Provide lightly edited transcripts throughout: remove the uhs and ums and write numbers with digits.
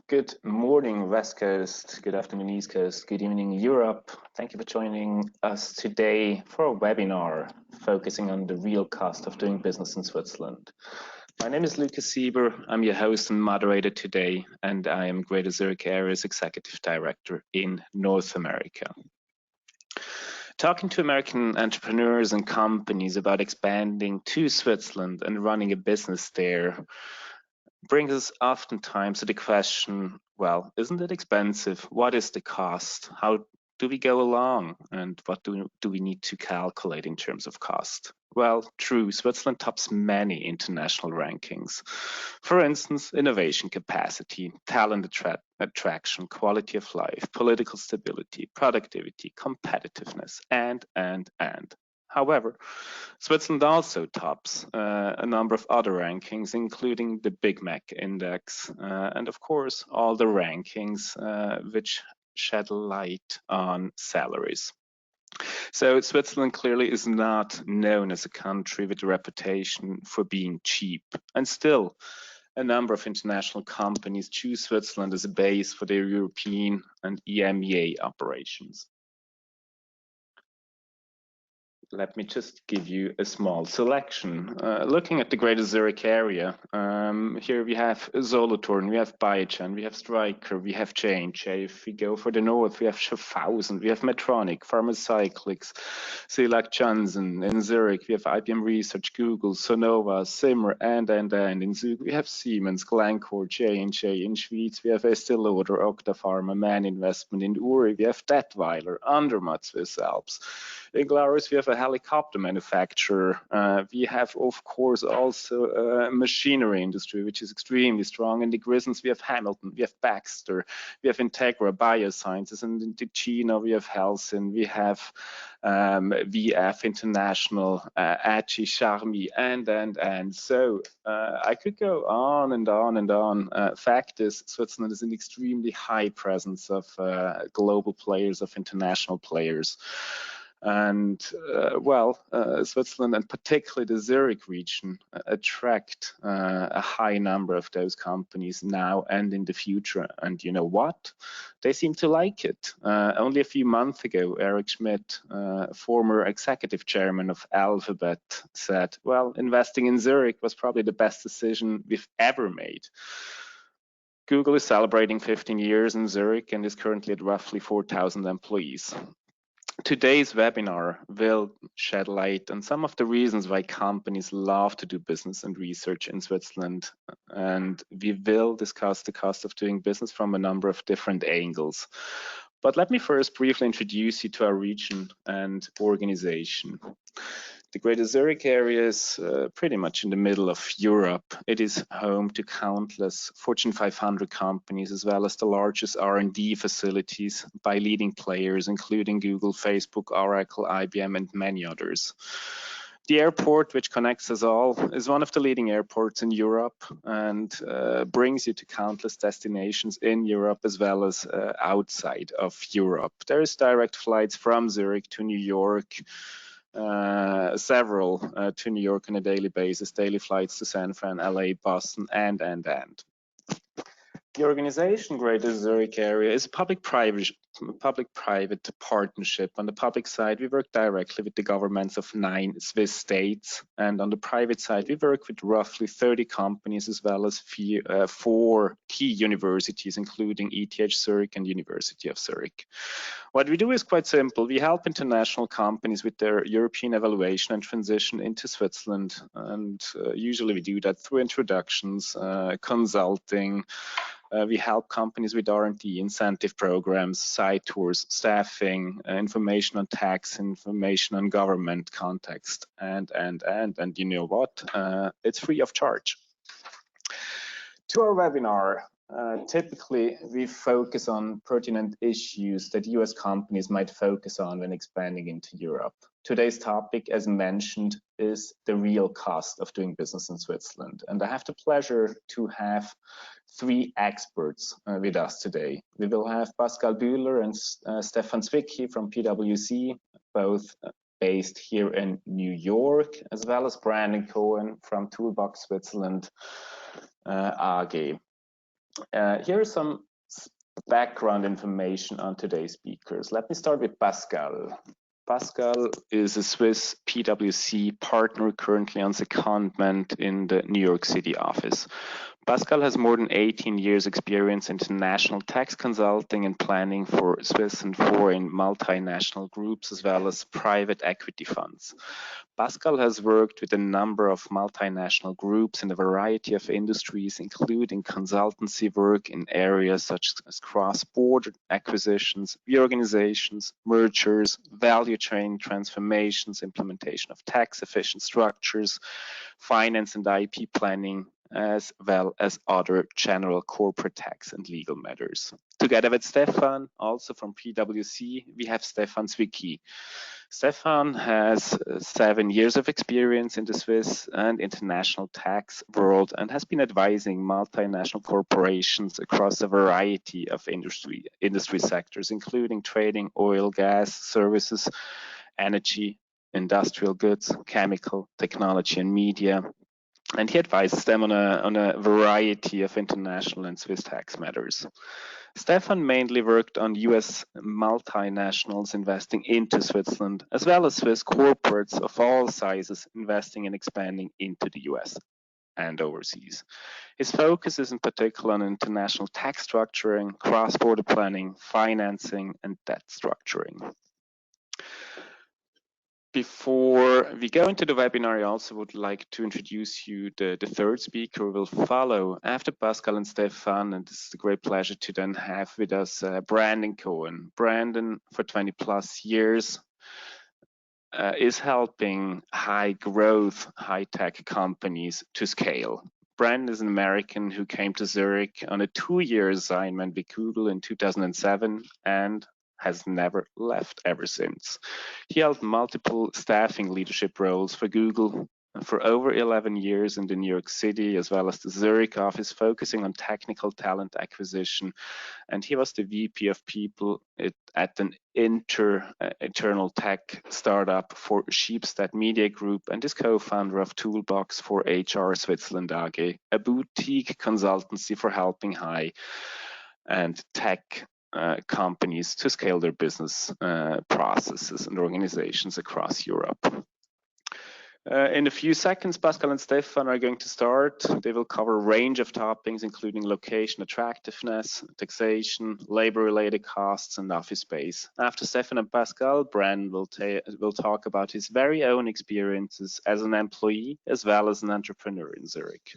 Good morning, West Coast. Good afternoon, East Coast. Good evening, Europe. Thank you for joining us today for a webinar focusing on the real cost of doing business in Switzerland. My name is Lucas Sieber. I'm your host and moderator today, and I am Greater Zurich Area's Executive Director in North America. Talking to American entrepreneurs and companies about expanding to Switzerland and running a business there brings us oftentimes to the question, well, isn't it expensive? What is the cost? How do we go along? And what do we need to calculate in terms of cost? Well, true, Switzerland tops many international rankings. For instance, innovation capacity, talent attraction, quality of life, political stability, productivity, competitiveness, and. However, Switzerland also tops a number of other rankings, including the Big Mac Index, and of course, all the rankings which shed light on salaries. So Switzerland clearly is not known as a country with a reputation for being cheap, and still a number of international companies choose Switzerland as a base for their European and EMEA operations. Let me just give you a small selection. Looking at the Greater Zurich area, here we have Solothurn, we have Biogen, we have Stryker, we have J&J. If we go for the north, we have Schaffhausen, we have Medtronic, Pharmacyclics, Silac Johnson. In Zurich, we have IBM Research, Google, Sonova, Zimmer, and. In Zug, we have Siemens, Glencore, J&J. In Schweiz, we have Estée Lauder, Octa Pharma, Man Investment. In Uri, we have Detweiler, Andermatt, Swiss Alps. In Glarus, we have a helicopter manufacturer. We have, of course, also a machinery industry, which is extremely strong. In the Grisons, we have Hamilton, we have Baxter, we have Integra Biosciences, and in Ticino, we have Helsinn, we have VF International, Achi, Charmy, and. So I could go on and on and on. Fact is, Switzerland is an extremely high presence of global players, of international players. And Switzerland and particularly the Zurich region attract a high number of those companies now and in the future. And you know what? They seem to like it. Only a few months ago, Eric Schmidt, former executive chairman of Alphabet, said, well, investing in Zurich was probably the best decision we've ever made. Google is celebrating 15 years in Zurich and is currently at roughly 4,000 employees. Today's webinar will shed light on some of the reasons why companies love to do business and research in Switzerland, and we will discuss the cost of doing business from a number of different angles. But let me first briefly introduce you to our region and organization. The Greater Zurich area is pretty much in the middle of Europe. It is home to countless Fortune 500 companies, as well as the largest R&D facilities by leading players, including Google, Facebook, Oracle, IBM, and many others. The airport, which connects us all, is one of the leading airports in Europe and brings you to countless destinations in Europe as well as outside of Europe. There's direct flights from Zurich to New York, several to New York on a daily basis, daily flights to San Fran, LA, Boston, and. The organization Greater Zurich Area is a public-private partnership. On the public side, we work directly with the governments of 9 Swiss states, and on the private side, we work with roughly 30 companies as well as 4 key universities, including ETH Zurich and University of Zurich. What we do is quite simple. We help international companies with their European evaluation and transition into Switzerland, and usually we do that through introductions, consulting. We help companies with R&D, incentive programs, site tours, staffing, information on tax, information on government context, and you know what? It's free of charge. To our webinar, typically we focus on pertinent issues that US companies might focus on when expanding into Europe. Today's topic, as mentioned, is the real cost of doing business in Switzerland. And I have the pleasure to have 3 experts with us today. We will have Pascal Bühler and Stefan Zwicky from PwC, both based here in New York, as well as Brandon Cohen from Toolbox Switzerland AG. Here are some background information on today's speakers. Let me start with Pascal. Pascal is a Swiss PwC partner currently on secondment in the New York City office. Pascal has more than 18 years experience in international tax consulting and planning for Swiss and foreign multinational groups as well as private equity funds. Pascal has worked with a number of multinational groups in a variety of industries, including consultancy work in areas such as cross-border acquisitions, reorganizations, mergers, value chain transformations, implementation of tax-efficient structures, finance and IP planning, as well as other general corporate tax and legal matters. Together with Stefan, also from PwC, we have Stefan Zwicky. Stefan has 7 years of experience in the Swiss and international tax world and has been advising multinational corporations across a variety of industry sectors, including trading, oil, gas, services, energy, industrial goods, chemical, technology, and media. And he advises them on a variety of international and Swiss tax matters. Stefan mainly worked on US multinationals investing into Switzerland, as well as Swiss corporates of all sizes investing and expanding into the US and overseas. His focus is in particular on international tax structuring, cross-border planning, financing, and debt structuring. Before we go into the webinar, I also would like to introduce you the third speaker who will follow after Pascal and Stefan, and this is a great pleasure to then have with us Brandon Cohen. Brandon, for 20 plus years, is helping high growth, high tech companies to scale. Brandon is an American who came to Zurich on a 2-year assignment with Google in 2007 and has never left ever since. He held multiple staffing leadership roles for Google for over 11 years in the New York City, as well as the Zurich office, focusing on technical talent acquisition. And he was the VP of People at an internal tech startup for Sheepstead Media Group, and is co-founder of Toolbox for HR Switzerland AG, a boutique consultancy for helping high and tech companies to scale their business processes and organizations across Europe. In a few seconds, Pascal and Stefan are going to start. They will cover a range of topics, including location attractiveness, taxation, labor-related costs, and office space. After Stefan and Pascal, Brandon will talk about his very own experiences as an employee as well as an entrepreneur in Zurich.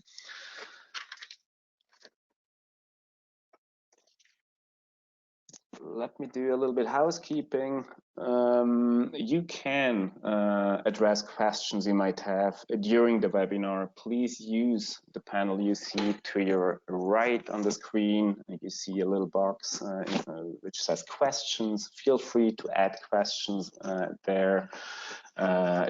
Let me do a little bit housekeeping. You can address questions you might have during the webinar. Please use the panel you see to your right on the screen. You see a little box which says questions. Feel free to add questions there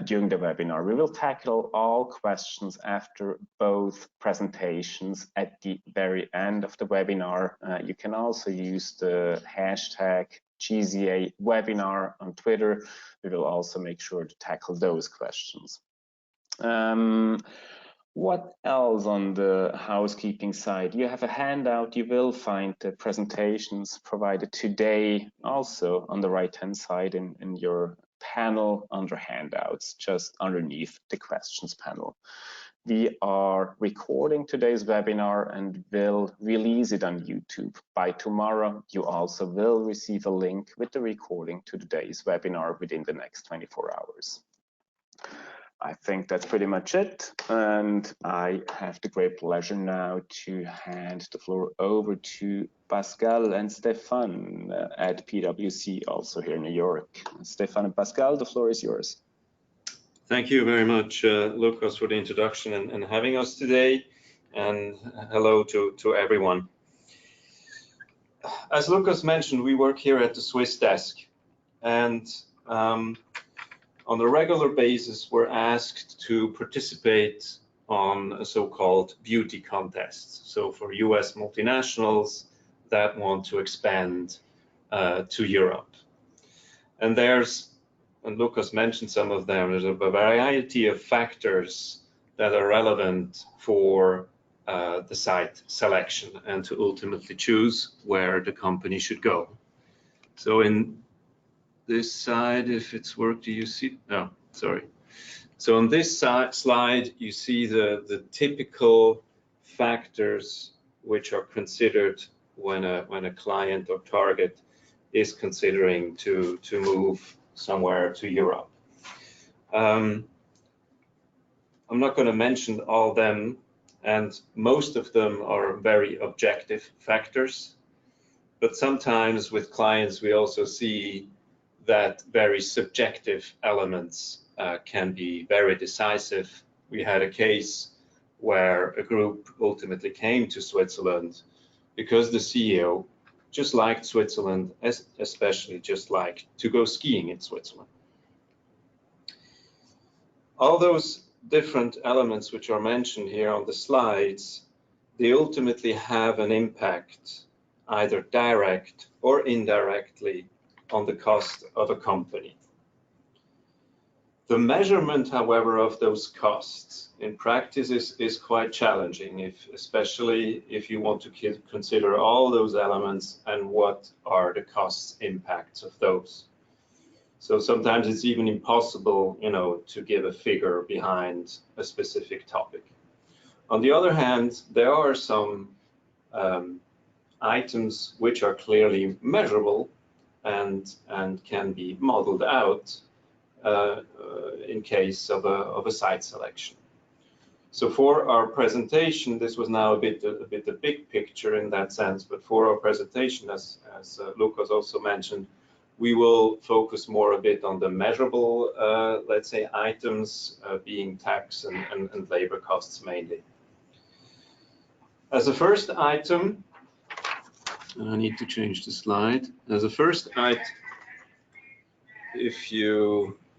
during the webinar. We will tackle all questions after both presentations at the very end of the webinar. You can also use the hashtag GZA Webinar on Twitter. We will also make sure to tackle those questions. What else on the housekeeping side? You have a handout. You will find the presentations provided today also on the right-hand side in your panel under handouts, just underneath the questions panel. We are recording today's webinar and will release it on YouTube. By tomorrow, you also will receive a link with the recording to today's webinar within the next 24 hours. I think that's pretty much it, and I have the great pleasure now to hand the floor over to Pascal and Stefan at PwC, also here in New York. Stefan and Pascal, the floor is yours. Thank you very much, Lucas, for the introduction and having us today, and hello to everyone. As Lucas mentioned, we work here at the Swiss desk, and on a regular basis, we're asked to participate on a so-called beauty contest. So for US multinationals that want to expand to Europe. And and Lucas mentioned some of them, there's a variety of factors that are relevant for the site selection and to ultimately choose where the company should go. So in this side, if it's worked, do you see? No, sorry. So on this slide, you see the typical factors which are considered when a client or target is considering to move somewhere to Europe. I'm not going to mention all of them, and most of them are very objective factors. But sometimes with clients, we also see that very subjective elements can be very decisive. We had a case where a group ultimately came to Switzerland because the CEO just liked Switzerland, especially just liked to go skiing in Switzerland. All those different elements which are mentioned here on the slides, they ultimately have an impact, either direct or indirectly, on the cost of a company. The measurement, however, of those costs in practice is quite challenging, especially if you want to consider all those elements and what are the cost impacts of those. So sometimes it's even impossible, to give a figure behind a specific topic. On the other hand, there are some items which are clearly measurable and can be modeled out in case of a site selection. So for our presentation, this was now a bit the big picture in that sense, but for our presentation, as Lucas also mentioned, we will focus more a bit on the measurable, let's say, items, being tax and labor costs mainly. As a first item, I need to change the slide. As a first item,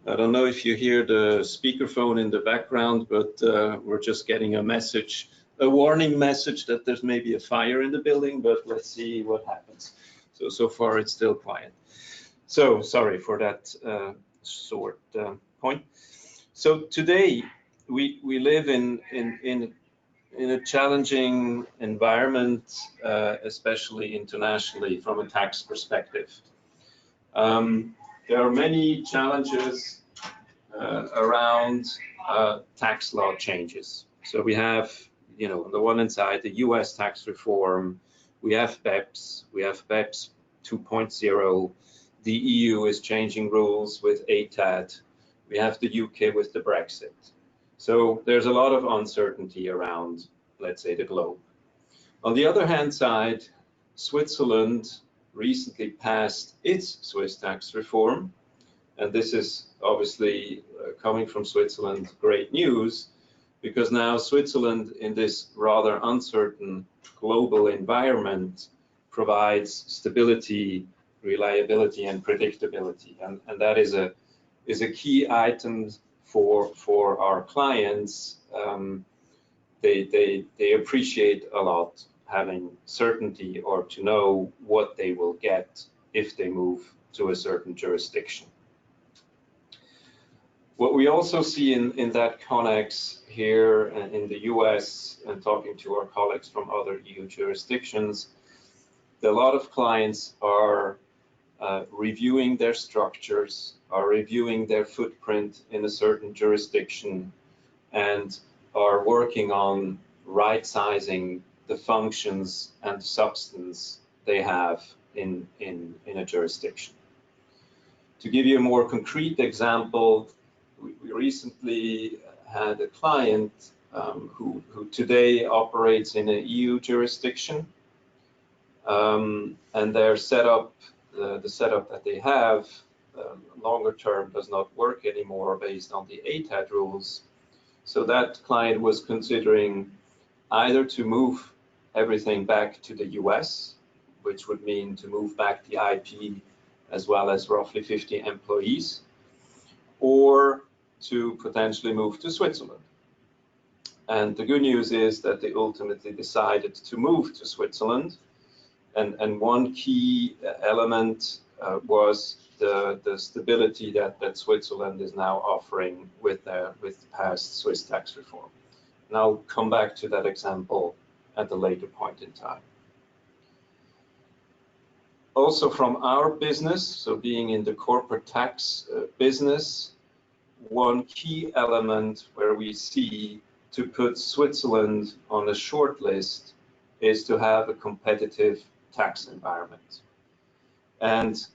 I don't know if you hear the speakerphone in the background, but we're just getting a warning message that there's maybe a fire in the building, but let's see what happens. So far it's still quiet. So sorry for that short point. So today we live in a challenging environment, especially internationally from a tax perspective. There are many challenges around tax law changes. So we have, on the one hand side, the US tax reform, we have BEPS, we have BEPS 2.0, the EU is changing rules with ATAD, we have the UK with the Brexit. So there's a lot of uncertainty around, let's say, the globe. On the other hand side, Switzerland recently passed its Swiss tax reform, and this is obviously coming from Switzerland great news, because now Switzerland, in this rather uncertain global environment, provides stability, reliability, and predictability, and that is a key item for our clients. They appreciate a lot having certainty or to know what they will get if they move to a certain jurisdiction. What we also see in that context here in the US, and talking to our colleagues from other EU jurisdictions, a lot of clients are reviewing their structures, are reviewing their footprint in a certain jurisdiction, and are working on right-sizing the functions and substance they have in a jurisdiction. To give you a more concrete example, we recently had a client who today operates in an EU jurisdiction, and their setup, the setup that they have, longer term does not work anymore based on the ATAD rules. So that client was considering either to move everything back to the US, which would mean to move back the IP as well as roughly 50 employees, or to potentially move to Switzerland. And the good news is that they ultimately decided to move to Switzerland. And one key element was the stability that Switzerland is now offering with the past Swiss tax reform. And I'll come back to that example at a later point in time. Also from our business, so being in the corporate tax business, one key element where we see to put Switzerland on a short list is to have a competitive tax environment. And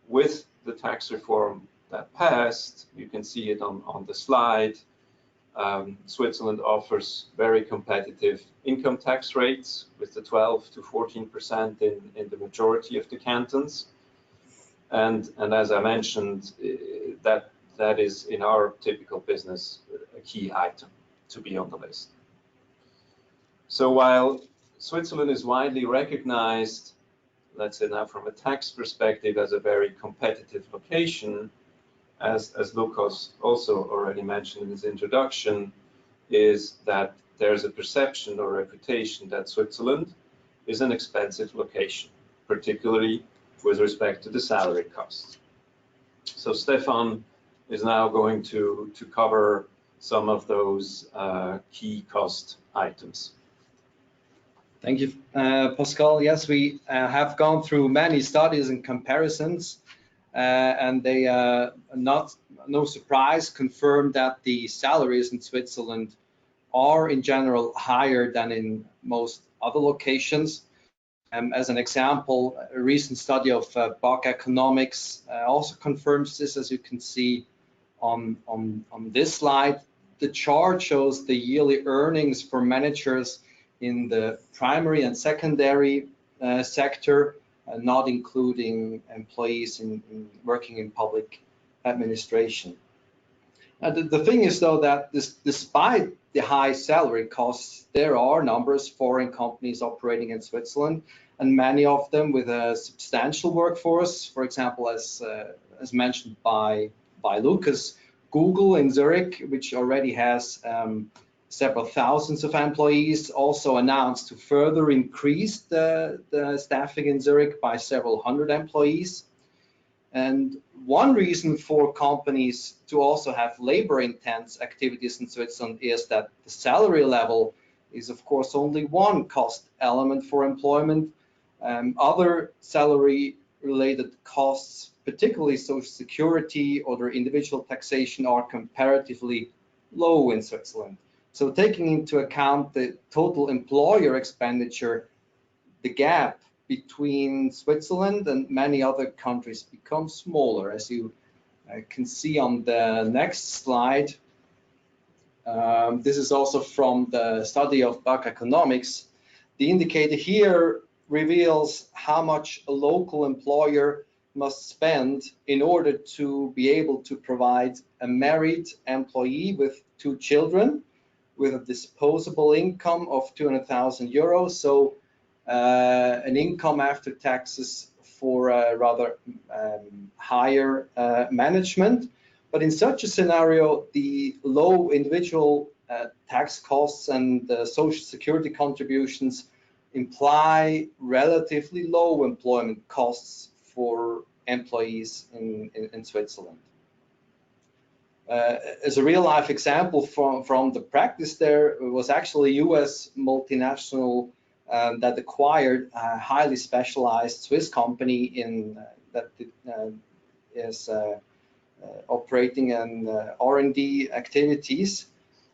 with the tax reform that passed, you can see it on the slide, Switzerland offers very competitive income tax rates with the 12 to 14% in the majority of the cantons. And as I mentioned, that is in our typical business a key item to be on the list. So while Switzerland is widely recognized, let's say now from a tax perspective, as a very competitive location, as Lucas also already mentioned in his introduction, is that there's a perception or reputation that Switzerland is an expensive location, particularly with respect to the salary costs. So Stefan is now going to cover some of those key cost items. Thank you, Pascal. Yes, we have gone through many studies and comparisons, and they, no surprise, confirm that the salaries in Switzerland are in general higher than in most other locations. As an example, a recent study of BOK Economics also confirms this, as you can see on this slide. The chart shows the yearly earnings for managers in the primary and secondary sector, not including employees working in public administration. The thing is, though, that despite the high salary costs, there are numerous foreign companies operating in Switzerland, and many of them with a substantial workforce. For example, as mentioned by Lucas, Google in Zurich, which already has several thousands of employees, also announced to further increase the staffing in Zurich by several hundred employees. And one reason for companies to also have labor-intense activities in Switzerland is that the salary level is, of course, only one cost element for employment. Other salary-related costs, particularly Social Security or their individual taxation, are comparatively low in Switzerland. So taking into account the total employer expenditure, the gap between Switzerland and many other countries becomes smaller, as you can see on the next slide. This is also from the study of BOK Economics. The indicator here reveals how much a local employer must spend in order to be able to provide a married employee with 2 children with a disposable income of 200,000 euros. So an income after taxes for a rather higher management. But in such a scenario, the low individual tax costs and Social Security contributions imply relatively low employment costs for employees in Switzerland. As a real-life example from the practice, there was actually a US multinational that acquired a highly specialized Swiss company that is operating in R&D activities.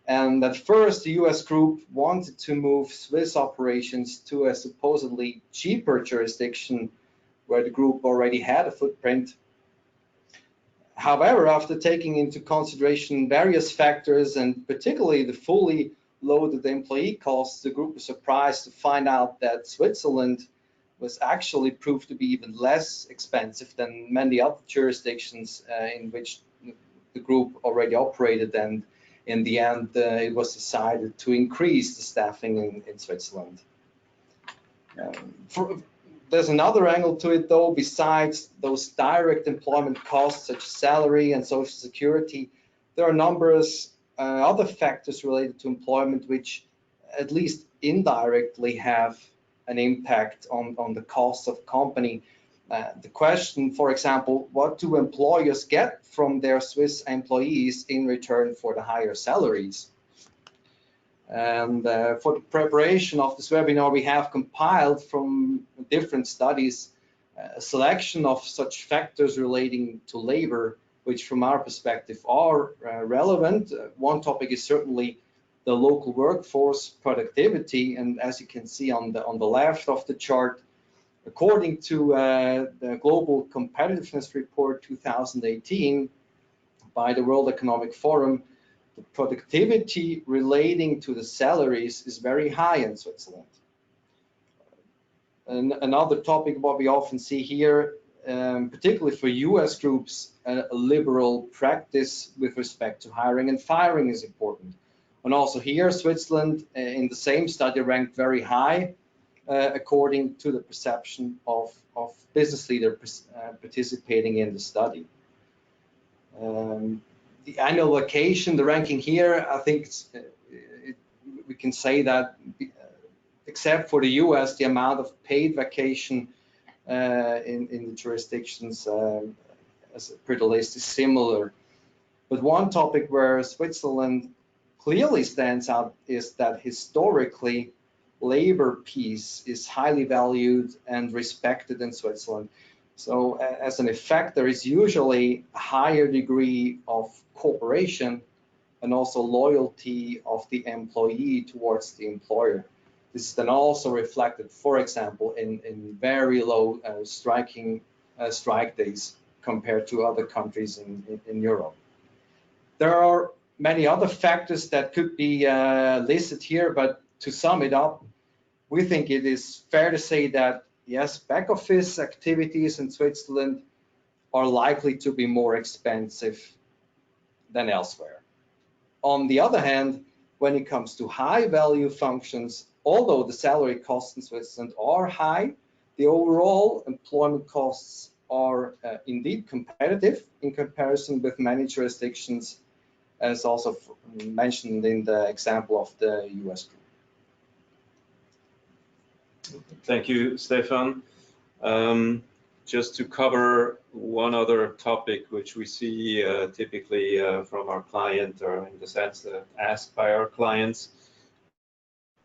And at first, the US group wanted to move Swiss operations to a supposedly cheaper jurisdiction where the group already had a footprint. However, after taking into consideration various factors and particularly the fully loaded employee costs, the group was surprised to find out that Switzerland was actually proved to be even less expensive than many other jurisdictions in which the group already operated, and in the end it was decided to increase the staffing in Switzerland. There's another angle to it, though. Besides those direct employment costs such as salary and Social Security, there are numerous other factors related to employment which at least indirectly have an impact on the cost of company. The question, for example, what do employers get from their Swiss employees in return for the higher salaries? And for the preparation of this webinar, we have compiled from different studies a selection of such factors relating to labor, which from our perspective are relevant. One topic is certainly the local workforce productivity, and as you can see on the left of the chart, according to the Global Competitiveness Report 2018 by the World Economic Forum, the productivity relating to the salaries is very high in Switzerland. And another topic, what we often see here, particularly for US groups, a liberal practice with respect to hiring and firing is important. And also here, Switzerland in the same study ranked very high according to the perception of business leaders participating in the study. The annual vacation, the ranking here, I think we can say that except for the US, the amount of paid vacation in the jurisdictions as per the list is similar. But one topic where Switzerland clearly stands out is that historically labor peace is highly valued and respected in Switzerland. So as an effect, there is usually a higher degree of cooperation and also loyalty of the employee towards the employer. This is then also reflected, for example, in very low strike days compared to other countries in Europe. There are many other factors that could be listed here, but to sum it up, we think it is fair to say that yes, back office activities in Switzerland are likely to be more expensive than elsewhere. On the other hand, when it comes to high value functions, although the salary costs in Switzerland are high, the overall employment costs are indeed competitive in comparison with many jurisdictions, as also mentioned in the example of the US group. Thank you, Stefan. Just to cover one other topic which we see typically from our client, or in the sense that asked by our clients,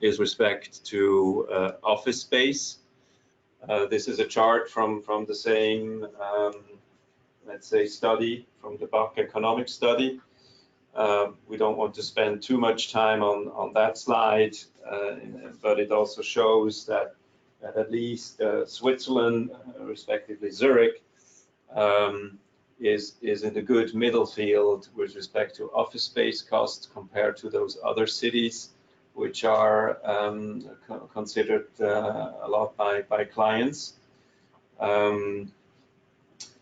is respect to office space. This is a chart from the same, let's say, study, from the Bach economic study. We don't want to spend too much time on that slide, but it also shows that at least Switzerland, respectively Zurich, is in a good middle field with respect to office space costs compared to those other cities, which are considered a lot by clients. And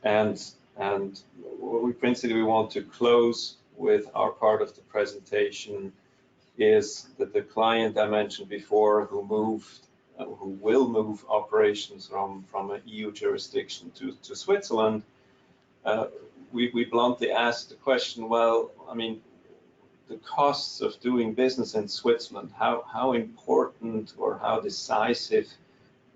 what we principally want to close with our part of the presentation is that the client I mentioned before, who will move operations from an EU jurisdiction to Switzerland, we bluntly asked the question, well, I mean, the costs of doing business in Switzerland, how important or how decisive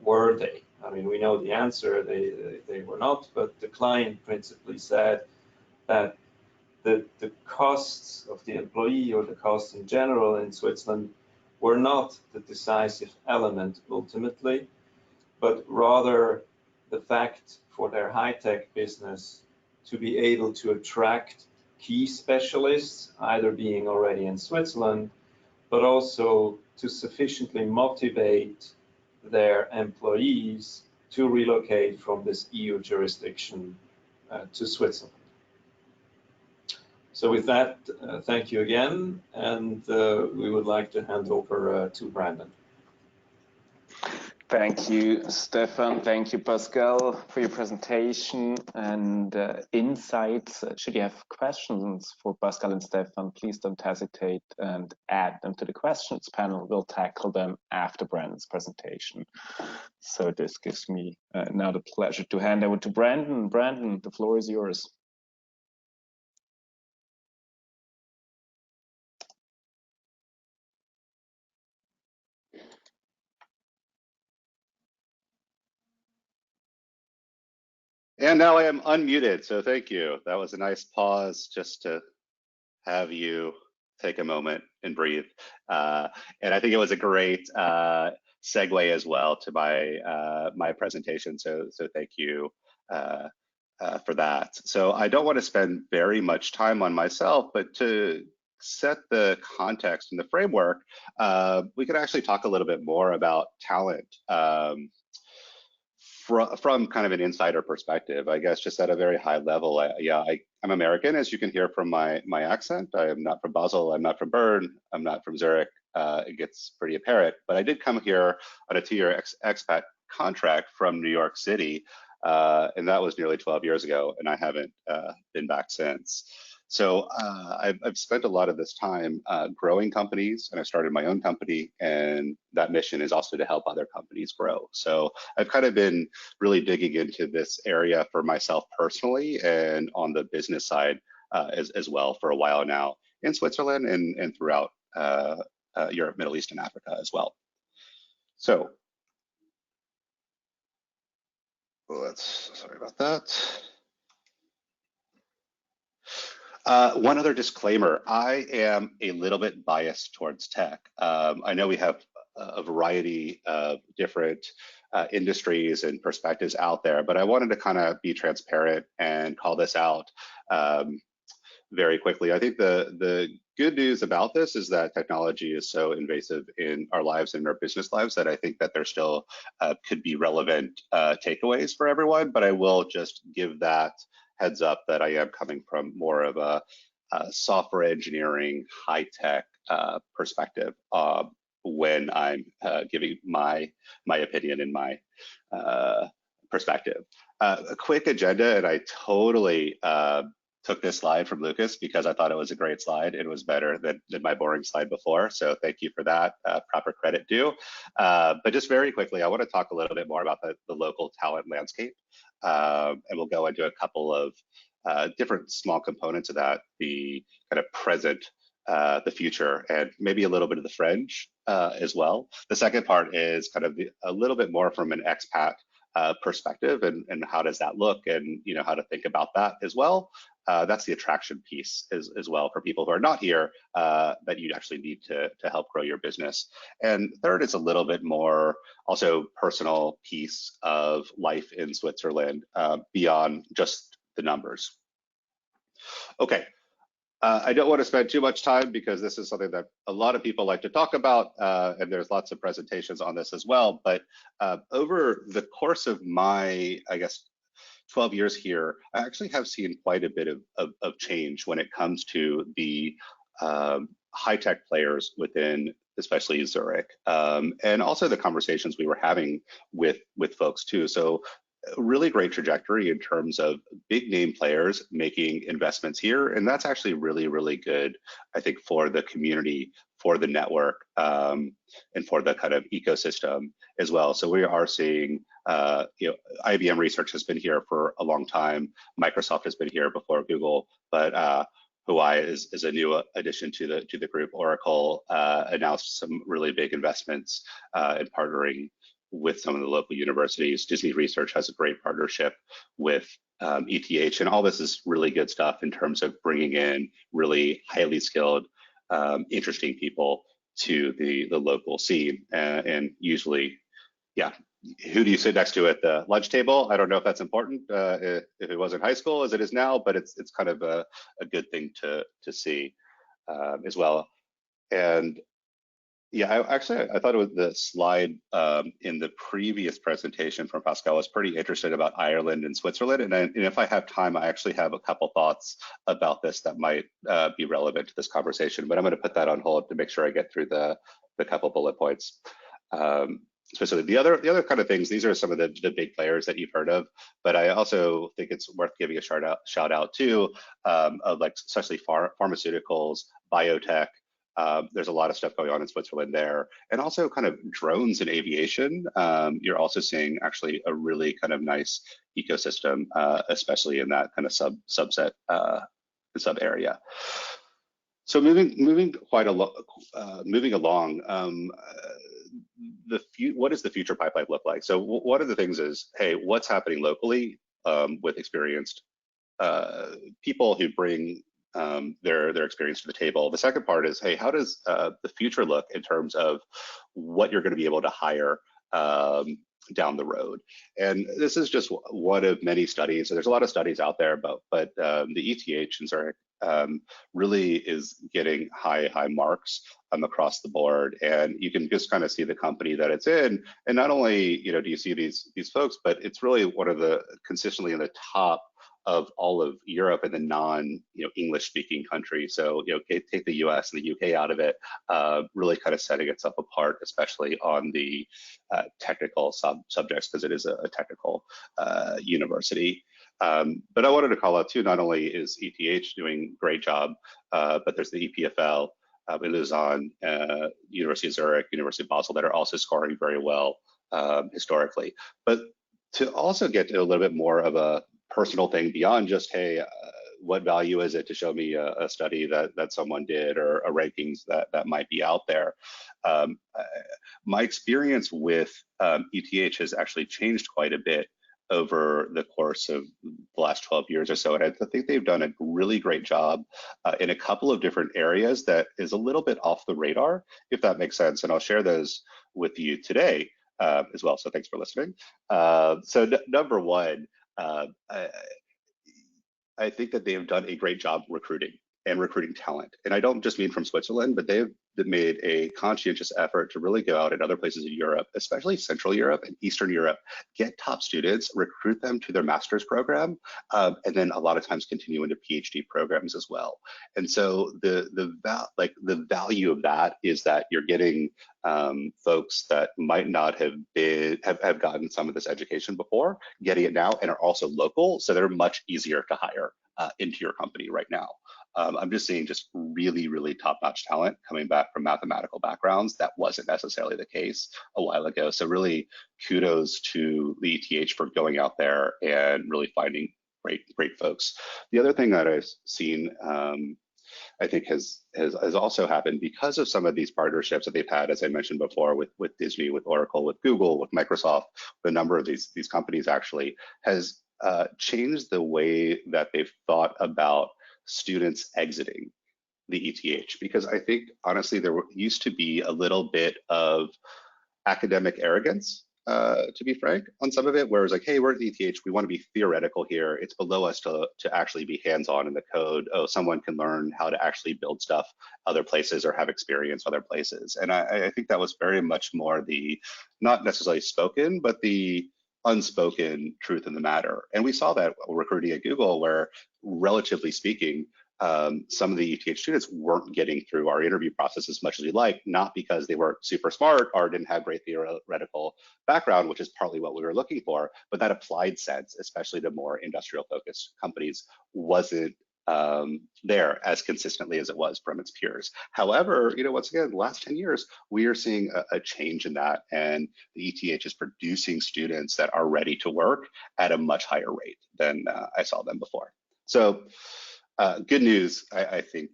were they? I mean, we know the answer, they were not, but the client principally said that the costs of the employee, or the costs in general in Switzerland, were not the decisive element ultimately, but rather the fact for their high-tech business to be able to attract key specialists, either being already in Switzerland, but also to sufficiently motivate their employees to relocate from this EU jurisdiction to Switzerland. So with that, thank you again, and we would like to hand over to Brandon. Thank you, Stefan. Thank you, Pascal, for your presentation and insights. Should you have questions for Pascal and Stefan, please don't hesitate and add them to the questions panel. We'll tackle them after Brandon's presentation. So this gives me now the pleasure to hand over to Brandon. Brandon, the floor is yours. And now I am unmuted, so thank you. That was a nice pause just to have you take a moment and breathe. And I think it was a great segue as well to my presentation. So thank you for that. So I don't want to spend very much time on myself, but to set the context and the framework, we could actually talk a little bit more about talent from kind of an insider perspective. I guess just at a very high level, I'm American, as you can hear from my accent. I am not from Basel, I'm not from Bern, I'm not from Zurich. It gets pretty apparent, but I did come here on a 2-year expat contract from New York City, and that was nearly 12 years ago, and I haven't been back since. So I've spent a lot of this time growing companies, and I started my own company, and that mission is also to help other companies grow. So I've kind of been really digging into this area for myself personally and on the business side as well for a while now in Switzerland and throughout Europe, Middle East, and Africa as well. So sorry about that. One other disclaimer, I am a little bit biased towards tech. I know we have a variety of different industries and perspectives out there, but I wanted to kind of be transparent and call this out very quickly. I think the good news about this is that technology is so invasive in our lives and our business lives that I think that there still could be relevant takeaways for everyone, but I will just give that heads up that I am coming from more of a software engineering, high-tech perspective when I'm giving my opinion and my perspective. A quick agenda, and I totally took this slide from Lucas because I thought it was a great slide. It was better than my boring slide before, so thank you for that. Proper credit due. But just very quickly, I want to talk a little bit more about the local talent landscape. And we'll go into a couple of different small components of that, the kind of present, the future, and maybe a little bit of the fringe as well. The second part is kind of a little bit more from an expat perspective and how does that look, and how to think about that as well. That's the attraction piece as well for people who are not here that you actually need to help grow your business. And third is a little bit more also personal piece of life in Switzerland beyond just the numbers. Okay. I don't want to spend too much time because this is something that a lot of people like to talk about, and there's lots of presentations on this as well. But over the course of my, I guess, 12 years here, I actually have seen quite a bit of change when it comes to the high-tech players within, especially Zurich, and also the conversations we were having with folks too. So a really great trajectory in terms of big name players making investments here. And that's actually really, really good, I think, for the community, for the network, and for the kind of ecosystem as well. So we are seeing, IBM Research has been here for a long time. Microsoft has been here before Google, but Huawei is a new addition to the group. Oracle announced some really big investments in partnering with some of the local universities. Disney Research has a great partnership with ETH, and all this is really good stuff in terms of bringing in really highly skilled, interesting people to the local scene. And usually, yeah, who do you sit next to at the lunch table? I don't know if that's important if it was in high school as it is now, but it's kind of a good thing to see as well. And yeah, I thought it was the slide in the previous presentation from Pascal was pretty interested about Ireland and Switzerland. And if I have time, I actually have a couple thoughts about this that might be relevant to this conversation, but I'm going to put that on hold to make sure I get through the couple bullet points. Especially the other kind of things, these are some of the big players that you've heard of, but I also think it's worth giving a shout out to of like especially pharmaceuticals, biotech. There's a lot of stuff going on in Switzerland there, and also kind of drones and aviation. You're also seeing actually a really kind of nice ecosystem, especially in that kind of subset sub area. So moving along. What does the future pipeline look like? So one of the things is, hey, what's happening locally with experienced people who bring their experience to the table. The second part is, hey, how does the future look in terms of what you're going to be able to hire down the road? And this is just one of many studies. So there's a lot of studies out there, but the ETH in Zurich really is getting high marks across the board, and you can just kind of see the company that it's in. And not only do you see these folks, but it's really one of the consistently in the top of all of Europe and the non-English speaking countries. So take the US and the UK out of it, really kind of setting itself apart, especially on the technical subjects, because it is a technical university. But I wanted to call out too, not only is ETH doing a great job, but there's the EPFL, Lausanne, University of Zurich, University of Basel that are also scoring very well historically. But to also get to a little bit more of a personal thing beyond just, hey, what value is it to show me a study that someone did or a rankings that might be out there? My experience with ETH has actually changed quite a bit over the course of the last 12 years or so. And I think they've done a really great job in a couple of different areas that is a little bit off the radar, if that makes sense. And I'll share those with you today as well. So thanks for listening. Number one, I think that they have done a great job recruiting talent. And I don't just mean from Switzerland, but they've made a conscientious effort to really go out in other places in Europe, especially Central Europe and Eastern Europe, get top students, recruit them to their master's program, and then a lot of times continue into PhD programs as well. And so the value of that is that you're getting folks that might not have gotten some of this education before, getting it now, and are also local, so they're much easier to hire into your company right now. I'm just seeing just really top-notch talent coming back from mathematical backgrounds. That wasn't necessarily the case a while ago. So really kudos to the ETH for going out there and really finding great folks. The other thing that I've seen, I think has also happened because of some of these partnerships that they've had, as I mentioned before, with Disney, with Oracle, with Google, with Microsoft, the number of these companies actually has changed the way that they've thought about students exiting the ETH, because I think honestly there used to be a little bit of academic arrogance, to be frank, on some of it, where it's like, hey, we're at the ETH, we want to be theoretical here. It's below us to actually be hands-on in the code. Oh, someone can learn how to actually build stuff other places or have experience other places. And I think that was very much more the, not necessarily spoken, but the unspoken truth in the matter. And we saw that recruiting at Google, where relatively speaking, some of the ETH students weren't getting through our interview process as much as we'd like, not because they weren't super smart or didn't have great theoretical background, which is partly what we were looking for, but that applied sense, especially to more industrial focused companies, wasn't there as consistently as it was from its peers. However, once again, the last 10 years, we are seeing a change in that, and the ETH is producing students that are ready to work at a much higher rate than I saw them before. So good news, I think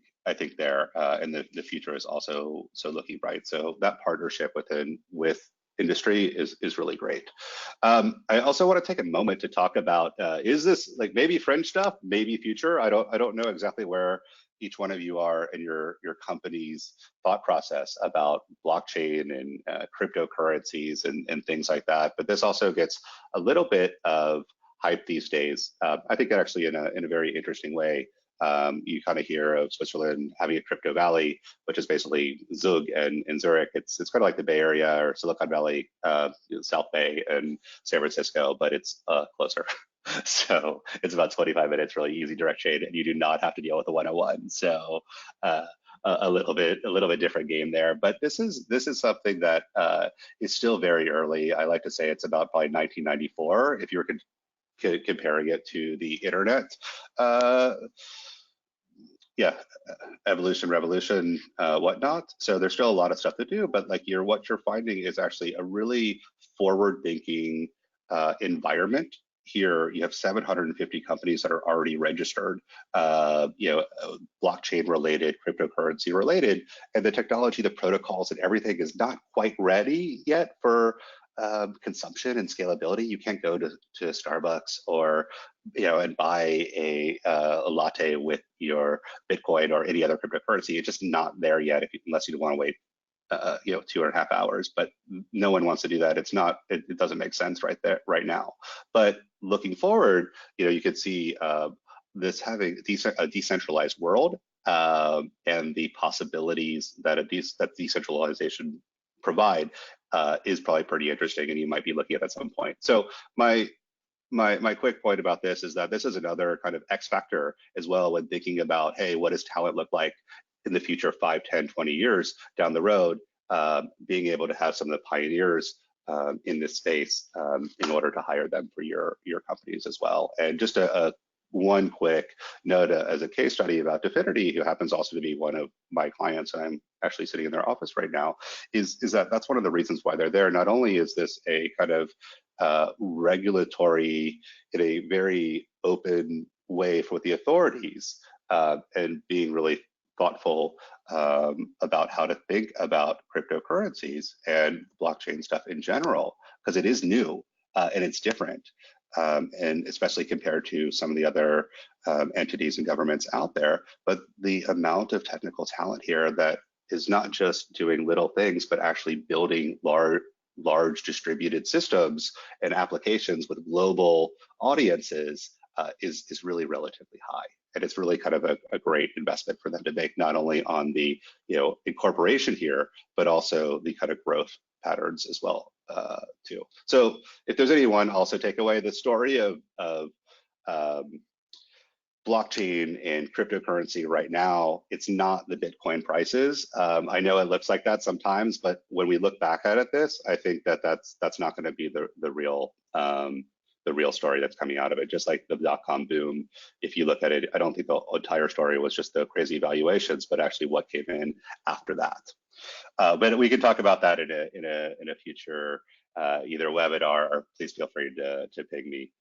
there, and the future is also looking bright. So that partnership with industry is really great. I also want to take a moment to talk about, is this like maybe fringe stuff, maybe future? I don't know exactly where each one of you are in your company's thought process about blockchain and cryptocurrencies and things like that. But this also gets a little bit of hype these days. I think actually in a very interesting way. You kind of hear of Switzerland having a crypto valley, which is basically Zug and Zurich. It's kind of like the Bay Area or Silicon Valley, South Bay and San Francisco, but it's closer. So it's about 25 minutes, really easy direct train, and you do not have to deal with the 101. So a little bit different game there. But this is something that is still very early. I like to say it's about probably 1994 if you were comparing it to the internet. Evolution, revolution, whatnot. So there's still a lot of stuff to do, but like what you're finding is actually a really forward-thinking environment here you have 750 companies that are already registered, blockchain related, cryptocurrency related, and the technology, the protocols, and everything is not quite ready yet for consumption and scalability. You can't go to Starbucks or and buy a latte with your Bitcoin or any other cryptocurrency. It's just not there yet unless you want to wait 2.5 hours, but no one wants to do that. It doesn't make sense right now. But looking forward, you could see this having a decentralized world and the possibilities that that decentralization provide is probably pretty interesting, and you might be looking at some point. So my quick point about this is that this is another kind of X factor as well when thinking about, hey, what does talent look like in the future, 5, 10, 20 years down the road, being able to have some of the pioneers in this space in order to hire them for your companies as well. And just one quick note as a case study about Definity, who happens also to be one of my clients, and I'm actually sitting in their office right now, is that that's one of the reasons why they're there. Not only is this a kind of regulatory in a very open way for the authorities and being really thoughtful about how to think about cryptocurrencies and blockchain stuff in general, because it is new and it's different. And especially compared to some of the other entities and governments out there. But the amount of technical talent here that is not just doing little things, but actually building large distributed systems and applications with global audiences is really relatively high. And it's really kind of a great investment for them to make, not only on the incorporation here, but also the kind of growth patterns as well too. So if there's anyone also take away the story of blockchain and cryptocurrency right now, it's not the Bitcoin prices. I know it looks like that sometimes, but when we look back at this, I think that that's not going to be the real story that's coming out of it. Just like the dot-com boom, if you look at it, I don't think the entire story was just the crazy valuations, but actually what came in after that. But we can talk about that in a future either webinar, or please feel free to ping me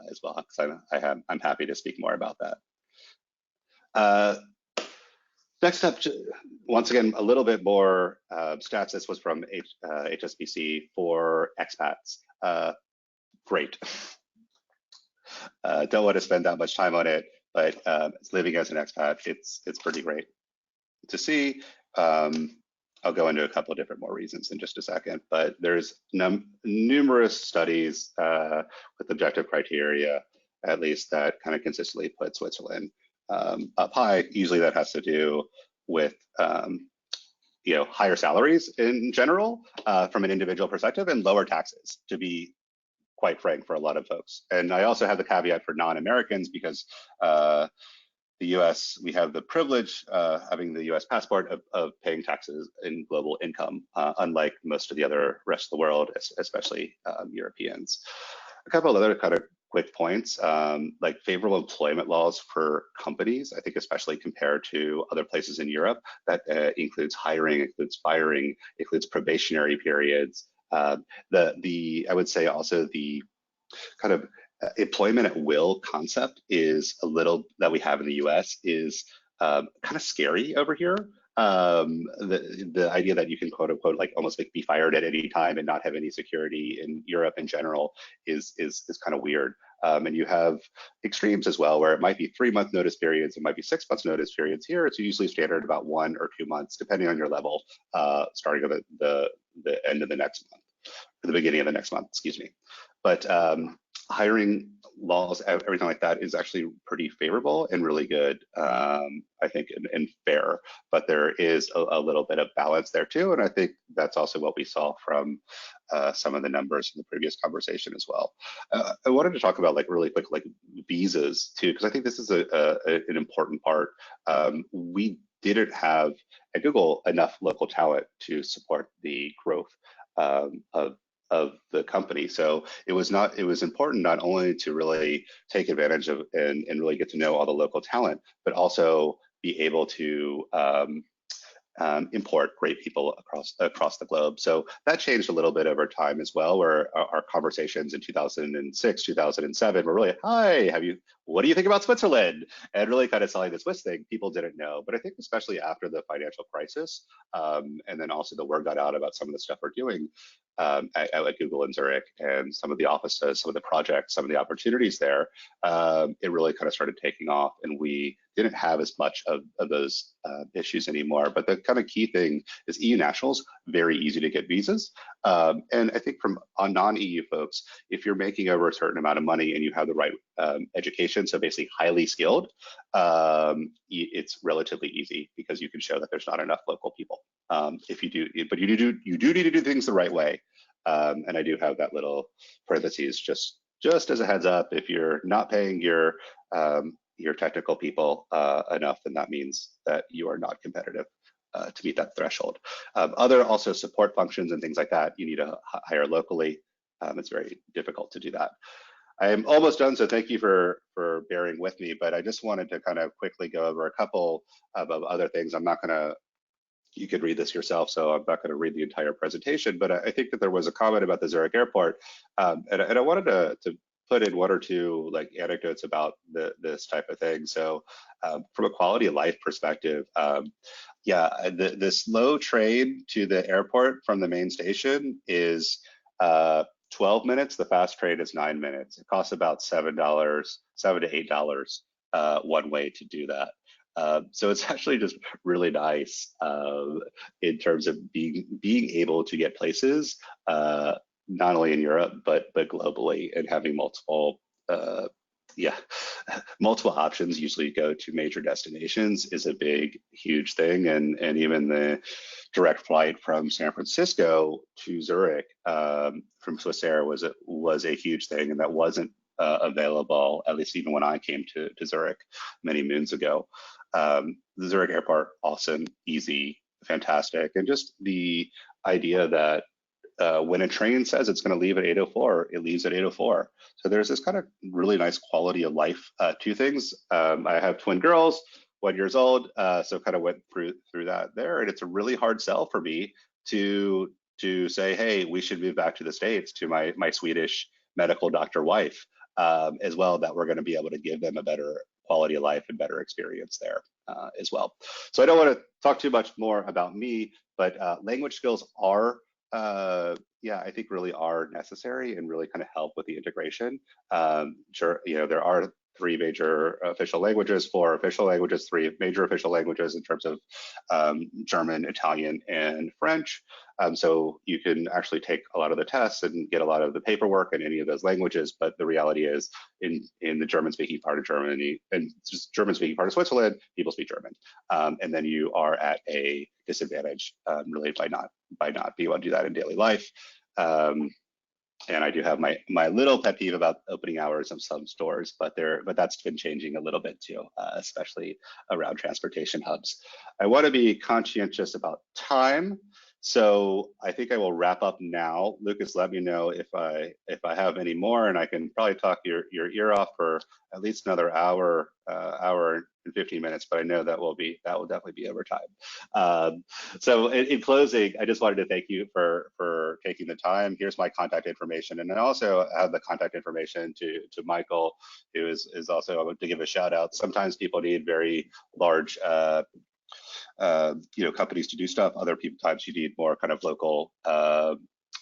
as well, because I'm happy to speak more about that. Next up, once again, a little bit more stats. This was from HSBC for expats. Great. Don't want to spend that much time on it, but living as an expat, it's pretty great to see. I'll go into a couple of different more reasons in just a second, but there's numerous studies with objective criteria, at least, that kind of consistently put Switzerland up high. Usually that has to do with higher salaries in general from an individual perspective, and lower taxes, to be quite frank, for a lot of folks. And I also have the caveat for non-Americans, because the US, we have the privilege, having the US passport, of paying taxes in global income, unlike most of the other rest of the world, especially Europeans. A couple of other kind of quick points, like favorable employment laws for companies, I think especially compared to other places in Europe, that includes hiring, includes firing, includes probationary periods. I would say also the kind of employment at will concept is a little that we have in the US is kind of scary over here. The idea that you can quote unquote like almost like be fired at any time and not have any security in Europe in general is kind of weird. And you have extremes as well, where it might be 3-month notice periods, it might be 6 months notice periods. Here it's usually standard about 1 or 2 months, depending on your level, starting at the end of the next month, or the beginning of the next month, excuse me. But hiring laws, everything like that, is actually pretty favorable and really good, I think, and fair. But there is a little bit of balance there too, and I think that's also what we saw from some of the numbers in the previous conversation as well. I wanted to talk about like really quick like visas too, because I think this is an important part. We didn't have at Google enough local talent to support the growth of the company. So it was important not only to really take advantage of and really get to know all the local talent, but also be able to import great people across the globe. So that changed a little bit over time as well, where our conversations in 2006, 2007 were really, hi, what do you think about Switzerland? And really kind of selling the Swiss thing. People didn't know, but I think especially after the financial crisis, and then also the word got out about some of the stuff we're doing at Google in Zurich, and some of the offices, some of the projects, some of the opportunities there, it really kind of started taking off, and we didn't have as much of those issues anymore. But the kind of key thing is EU nationals, very easy to get visas. And I think from non-EU folks, if you're making over a certain amount of money and you have the right education, so basically highly skilled, it's relatively easy because you can show that there's not enough local people. If you do, but you do need to do things the right way. And I do have that little parentheses just as a heads up. If you're not paying your technical people enough, then that means that you are not competitive to meet that threshold. Other also support functions and things like that, you need to hire locally. It's very difficult to do that. I am almost done, so thank you for bearing with me, but I just wanted to kind of quickly go over a couple of other things. I'm not gonna, you could read this yourself, so I'm not gonna read the entire presentation, but I think that there was a comment about the Zurich airport, and I wanted to put in one or two like anecdotes about this type of thing. So from a quality of life perspective, yeah, the slow train to the airport from the main station is 12 minutes. The fast train is 9 minutes. It costs about $7 to $8 one way to do that. So it's actually just really nice in terms of being able to get places, not only in Europe, but globally, and having multiple multiple options. Usually go to major destinations is a big, huge thing. And even the direct flight from San Francisco to Zurich from Swissair was a huge thing, and that wasn't available, at least even when I came to Zurich many moons ago. The Zurich airport, awesome, easy, fantastic. And just the idea that when a train says it's going to leave at 8:04, it leaves at 8:04. So there's this kind of really nice quality of life to things. I have twin girls, 1 year old, so kind of went through that there, and it's a really hard sell for me to say, hey, we should move back to the States, to my Swedish medical doctor wife as well, that we're going to be able to give them a better quality of life and better experience there as well. So I don't want to talk too much more about me, but language skills are I think really are necessary and really kind of help with the integration. Sure, there are 3 major official languages, 4 official languages, 3 major official languages in terms of German, Italian, and French. So you can actually take a lot of the tests and get a lot of the paperwork in any of those languages. But the reality is, in the German-speaking part of Germany and German-speaking part of Switzerland, people speak German, and then you are at a disadvantage really by not being able to do that in daily life. And I do have my little pet peeve about opening hours of some stores, but that's been changing a little bit too, especially around transportation hubs. I want to be conscientious about time, so I think I will wrap up now. Lucas, let me know if I have any more, and I can probably talk your ear off for at least another hour and 15 minutes, but I know that will definitely be over time. So in closing, I just wanted to thank you for taking the time. Here's my contact information, and I also have the contact information to Michael, who is also, I want to give a shout out. Sometimes people need very large companies to do stuff. Other times you need more kind of local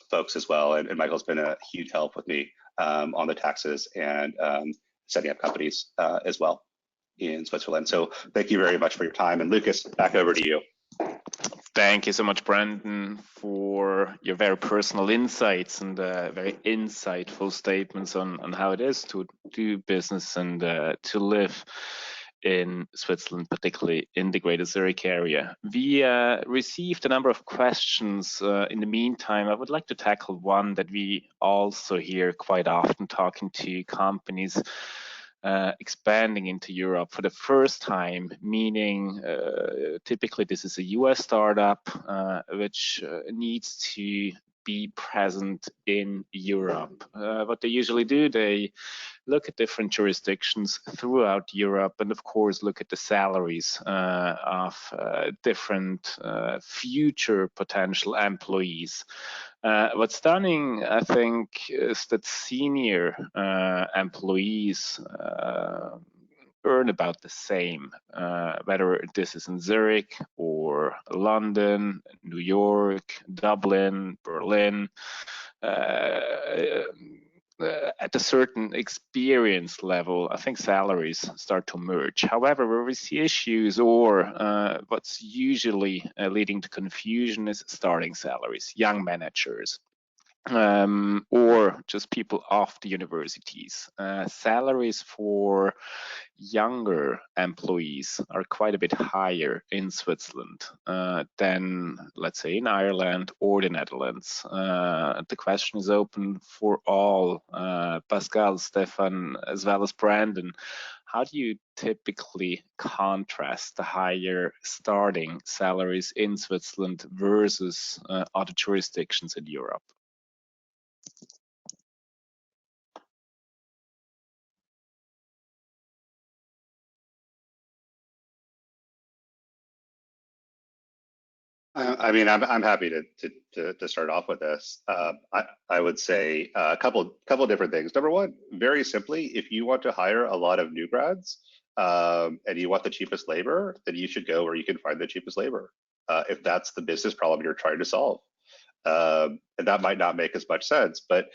folks as well. And Michael's been a huge help with me on the taxes and setting up companies as well in Switzerland. So thank you very much for your time. And Lucas, back over to you. Thank you so much, Brandon, for your very personal insights and very insightful statements on how it is to do business and to live in Switzerland, particularly in the Greater Zurich area. We received a number of questions. In the meantime, I would like to tackle one that we also hear quite often talking to companies expanding into Europe for the first time, meaning typically this is a US startup which needs to be present in Europe. What they usually do, they look at different jurisdictions throughout Europe, and of course look at the salaries of different future potential employees. What's stunning, I think, is that senior employees earn about the same, whether this is in Zurich or London, New York, Dublin, Berlin. At a certain experience level, I think salaries start to merge. However, where we see issues, or what's usually leading to confusion, is starting salaries, young managers, or just people off the universities. Salaries for younger employees are quite a bit higher in Switzerland than, let's say, in Ireland or the Netherlands. The question is open for all, Pascal, Stefan, as well as Brandon. How do you typically contrast the higher starting salaries in Switzerland versus other jurisdictions in Europe? I mean, I'm happy to start off with this. I would say a couple different things. Number one, very simply, if you want to hire a lot of new grads and you want the cheapest labor, then you should go where you can find the cheapest labor. If that's the business problem you're trying to solve, and that might not make as much sense, but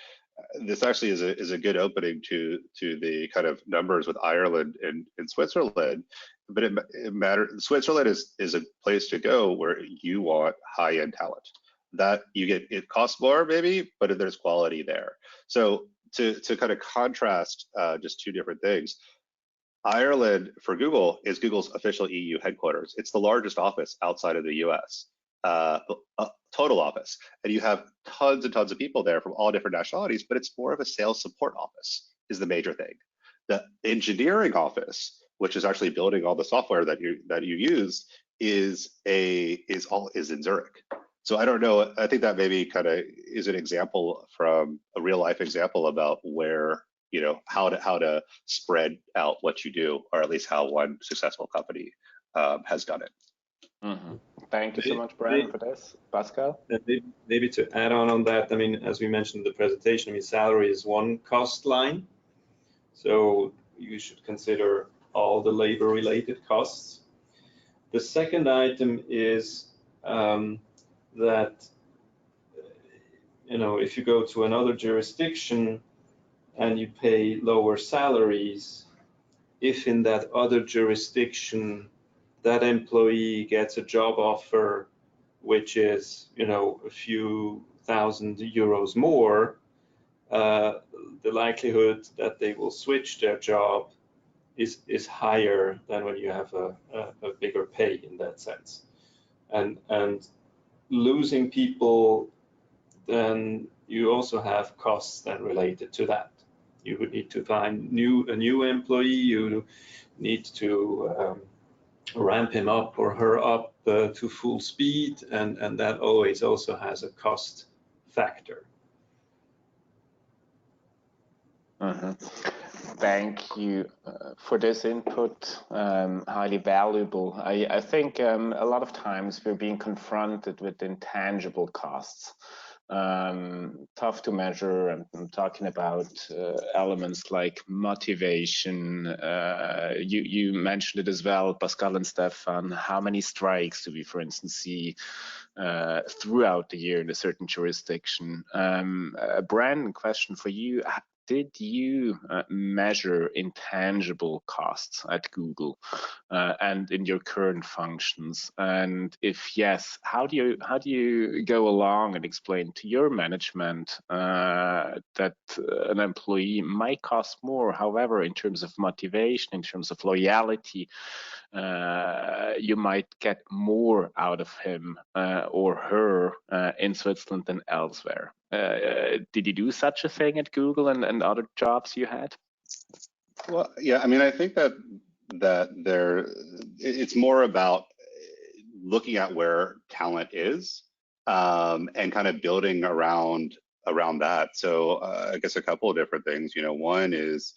this actually is a good opening to the kind of numbers with Ireland and Switzerland. But it matters. Switzerland is a place to go where you want high-end talent. That you get, it costs more maybe, but there's quality there. So to kind of contrast just two different things, Ireland for Google is Google's official EU headquarters. It's the largest office outside of the US, total office. And you have tons and tons of people there from all different nationalities, but it's more of a sales support office is the major thing. The engineering office, which is actually building all the software that you use, is in Zurich. So I don't know. I think that maybe kind of is an example from a real life example about where, you know, how to spread out what you do, or at least how one successful company has done it. Mm-hmm. Thank you so much, Brandon, for this. Pascal? Maybe to add on that, I mean, as we mentioned in the presentation, I mean, salary is one cost line. So you should consider all the labor-related costs. The second item is that, you know, if you go to another jurisdiction and you pay lower salaries, if in that other jurisdiction that employee gets a job offer which is, you know, a few €1,000 more, the likelihood that they will switch their job is higher than when you have a bigger pay in that sense. And losing people, then you also have costs then related to that. You would need to find a new employee. You need to ramp him up or her up to full speed, and that always also has a cost factor. Thank you for this input, highly valuable. I think a lot of times we're being confronted with intangible costs, tough to measure. I'm talking about elements like motivation. You mentioned it as well, Pascal and Stefan. How many strikes do we, for instance, see throughout the year in a certain jurisdiction? Brandon, question for you. Did you measure intangible costs at Google and in your current functions? And if yes, how do you go along and explain to your management that an employee might cost more? However, in terms of motivation, in terms of loyalty, you might get more out of him or her in Switzerland than elsewhere. Did you do such a thing at Google and other jobs you had? Well, yeah, I mean, I think that it's more about looking at where talent is and kind of building around that. So I guess a couple of different things. One is,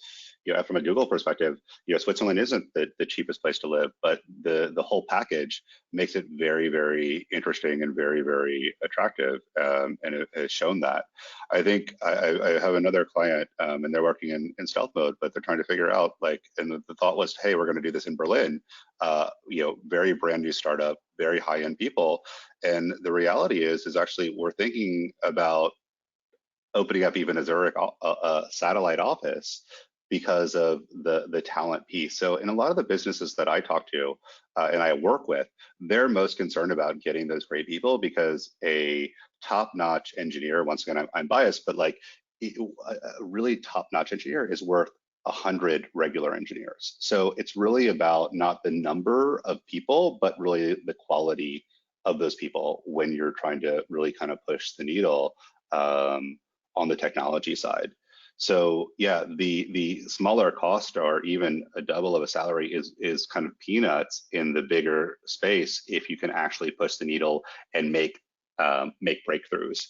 from a Google perspective, Switzerland isn't the cheapest place to live, but the whole package makes it very, very interesting and very, very attractive, and it has shown that. I think I have another client, and they're working in stealth mode, but they're trying to figure out, and the thought was, hey, we're going to do this in Berlin, very brand new startup, very high end people, and the reality is actually we're thinking about opening up even a Zurich satellite office because of the talent piece. So in a lot of the businesses that I talk to and I work with, they're most concerned about getting those great people, because a top-notch engineer, once again, I'm biased, but a really top-notch engineer is worth 100 regular engineers. So it's really about not the number of people, but really the quality of those people when you're trying to really kind of push the needle on the technology side. So yeah, the smaller cost or even a double of a salary is kind of peanuts in the bigger space if you can actually push the needle and make breakthroughs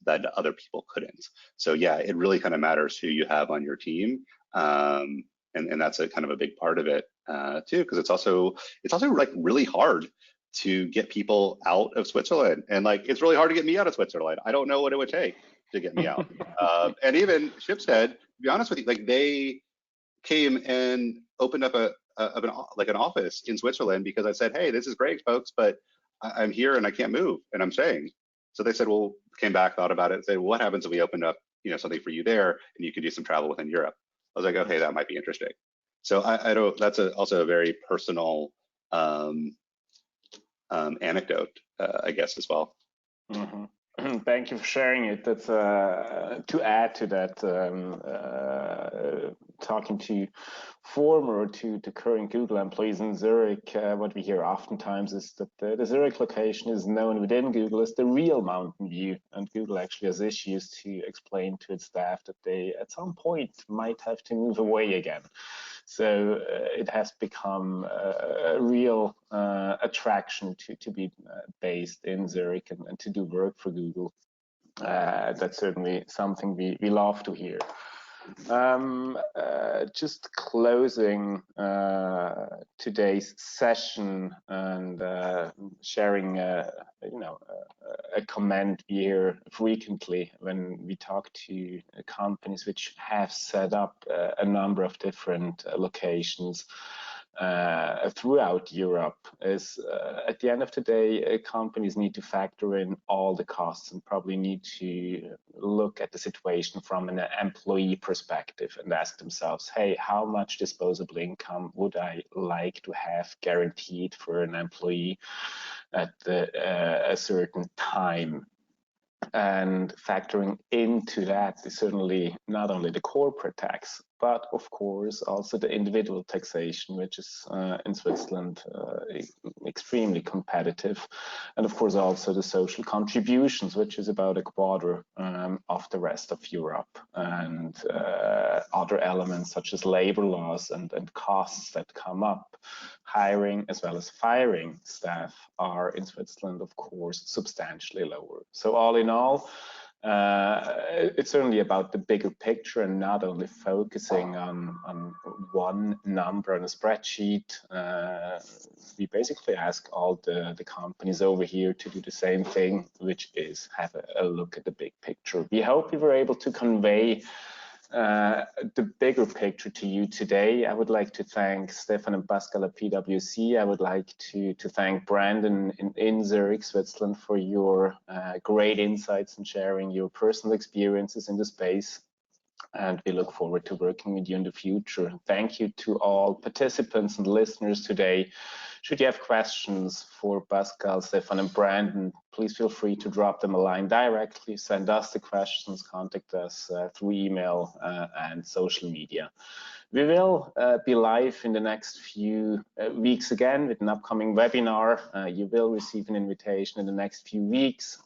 that other people couldn't. So yeah, it really kind of matters who you have on your team, and that's a kind of a big part of it too, because it's also really hard to get people out of Switzerland, and it's really hard to get me out of Switzerland. I don't know what it would take to get me out. And even Shipstead, to be honest with you, they came and opened up an office in Switzerland because I said, hey, this is great, folks, but I'm here and I can't move, and I'm staying. So they said, well, came back, thought about it, and said, well, what happens if we opened up something for you there and you can do some travel within Europe? I was like, okay, that might be interesting. So I don't. That's also a very personal anecdote, I guess, as well. Mm-hmm. Thank you for sharing it. That's to add to that, talking to former or to current Google employees in Zurich, what we hear oftentimes is that the Zurich location is known within Google as the real Mountain View, and Google actually has issues to explain to its staff that they at some point might have to move away again. So it has become a real attraction to be based in Zurich and to do work for Google. That's certainly something we love to hear. Just closing today's session and sharing a comment we hear frequently when we talk to companies which have set up a number of different locations throughout Europe is at the end of the day, companies need to factor in all the costs and probably need to look at the situation from an employee perspective and ask themselves, hey, how much disposable income would I like to have guaranteed for an employee at a certain time? And factoring into that is certainly not only the corporate tax, but of course also the individual taxation, which is in Switzerland extremely competitive, and of course also the social contributions, which is about a quarter of the rest of Europe, and other elements such as labor laws and costs that come up. Hiring as well as firing staff are in Switzerland, of course, substantially lower. So all in all, it's certainly about the bigger picture and not only focusing on one number on a spreadsheet. We basically ask all the companies over here to do the same thing, which is have a look at the big picture. We hope we were able to convey the bigger picture to you today. I would like to thank Stefan and Pascal at PwC. I would like to thank Brandon in Zurich, Switzerland, for your great insights and sharing your personal experiences in the space. And we look forward to working with you in the future. Thank you to all participants and listeners today. Should you have questions for Pascal, Stefan, and Brandon, please feel free to drop them a line directly, send us the questions, contact us through email and social media. We will be live in the next few weeks again with an upcoming webinar. You will receive an invitation in the next few weeks.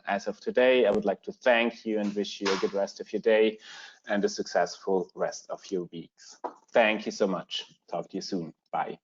As of today, I would like to thank you and wish you a good rest of your day and a successful rest of your weeks. Thank you so much. Talk to you soon. Bye.